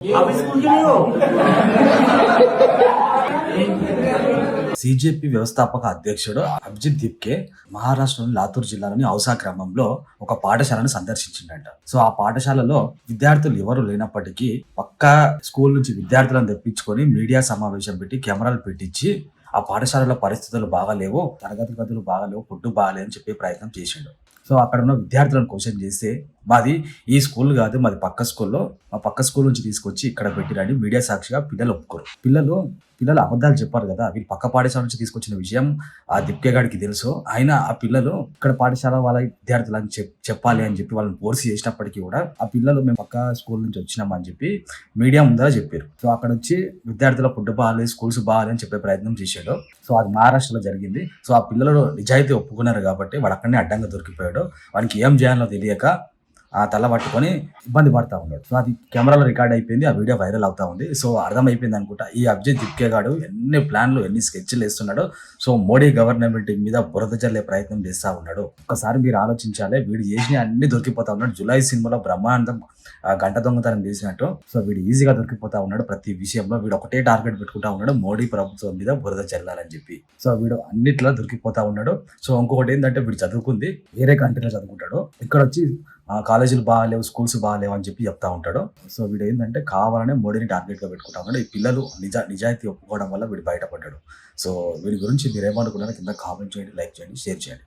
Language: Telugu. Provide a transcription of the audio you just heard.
अभी स्कूल क्यों नहीं हो? సిజెపి వ్యవస్థాపక అధ్యక్షుడు అభిజిత్ దిప్కే మహారాష్ట్రలోని లాతూర్ జిల్లాలోని ఔసా గ్రామంలో ఒక పాఠశాలను సందర్శించిండట. సో ఆ పాఠశాలలో విద్యార్థులు ఎవరు లేనప్పటికీ పక్కా స్కూల్ నుంచి విద్యార్థులను తెప్పించుకొని మీడియా సమావేశం పెట్టి కెమెరాలు పెట్టించి ఆ పాఠశాలలో పరిస్థితులు బాగాలేవు, తరగతి గదులు బాగాలేవు, ఫుడ్ బాగాలేవు అని చెప్పే ప్రయత్నం చేసిండు. సో అక్కడ ఉన్న విద్యార్థులను క్వశ్చన్ చేస్తే మాది ఈ స్కూల్ కాదు, మాది పక్క స్కూల్లో, మా పక్క స్కూల్ నుంచి తీసుకొచ్చి ఇక్కడ పెట్టిరండి మీడియా సాక్షిగా పిల్లలు ఒప్పుకోరు. పిల్లలు అబద్ధాలు చెప్పారు కదా, వీళ్ళు పక్క పాఠశాల నుంచి తీసుకొచ్చిన విషయం ఆ దిప్కే గాడికి తెలుసు. ఆయన ఆ పిల్లలు ఇక్కడ పాఠశాల వాళ్ళ విద్యార్థులని చెప్పాలి అని చెప్పి వాళ్ళని ఫోర్స్ చేసినప్పటికీ కూడా ఆ పిల్లలు మేము పక్క స్కూల్ నుంచి వచ్చినాం అని చెప్పి మీడియా ముందర చెప్పారు. సో అక్కడ వచ్చి విద్యార్థుల ఫుడ్ బాగాలేదు, స్కూల్స్ బాగాలేదు అని చెప్పే ప్రయత్నం చేశాడు. సో అది మహారాష్ట్రలో జరిగింది. సో ఆ పిల్లలు నిజాయితీ ఒప్పుకున్నారు కాబట్టి వాడు అక్కడనే అడ్డంగా దొరికిపోయాడు. వానికి ఏం చేయాలో తెలియక ఆ తల పట్టుకొని ఇబ్బంది పడతా ఉన్నాడు. సో అది కెమెరాలో రికార్డ్ అయిపోయింది, ఆ వీడియో వైరల్ అవుతా ఉంది. సో అర్థమైపోయింది అనుకుంటా ఈ అభిజిత్ దిప్కే గాడు ఎన్ని ప్లాన్లు ఎన్ని స్కెచ్లు వేస్తున్నాడు. సో మోడీ గవర్నమెంట్ మీద బురద జల్లే ప్రయత్నం చేస్తా ఉన్నాడు. ఒకసారి మీరు ఆలోచించాలి, వీడు చేసిన అన్ని దొరికిపోతా ఉన్నాడు. జులై సినిమాలో బ్రహ్మానందం గంట దొంగతనం చేసినట్టు సో వీడు ఈజీగా దొరికిపోతా ఉన్నాడు. ప్రతి విషయంలో వీడు ఒకటే టార్గెట్ పెట్టుకుంటా ఉన్నాడు, మోడీ ప్రభుత్వం మీద బురద చల్లాలని చెప్పి. సో వీడు అన్నిట్లో దొరికిపోతా ఉన్నాడు. సో ఇంకొకటి ఏంటంటే వీడు చదువుకుంది వేరే కంట్రీలో చదువుకుంటాడు, ఇక్కడ వచ్చి కాలేజీలు బాగాలేవు, స్కూల్స్ బాగాలేవు అని చెప్పి చెప్తా ఉంటాడు. సో వీడు ఏంటంటే కావాలనే మోడీని టార్గెట్ గా పెట్టుకుంటా ఉన్నాడు. ఈ పిల్లలు నిజాయితీ ఒప్పుకోవడం వల్ల వీడు బయటపడ్డాడు. సో వీడి గురించి మీరు ఏమనుకున్నారో కింద కామెంట్ చేయండి, లైక్ చేయండి, షేర్ చేయండి.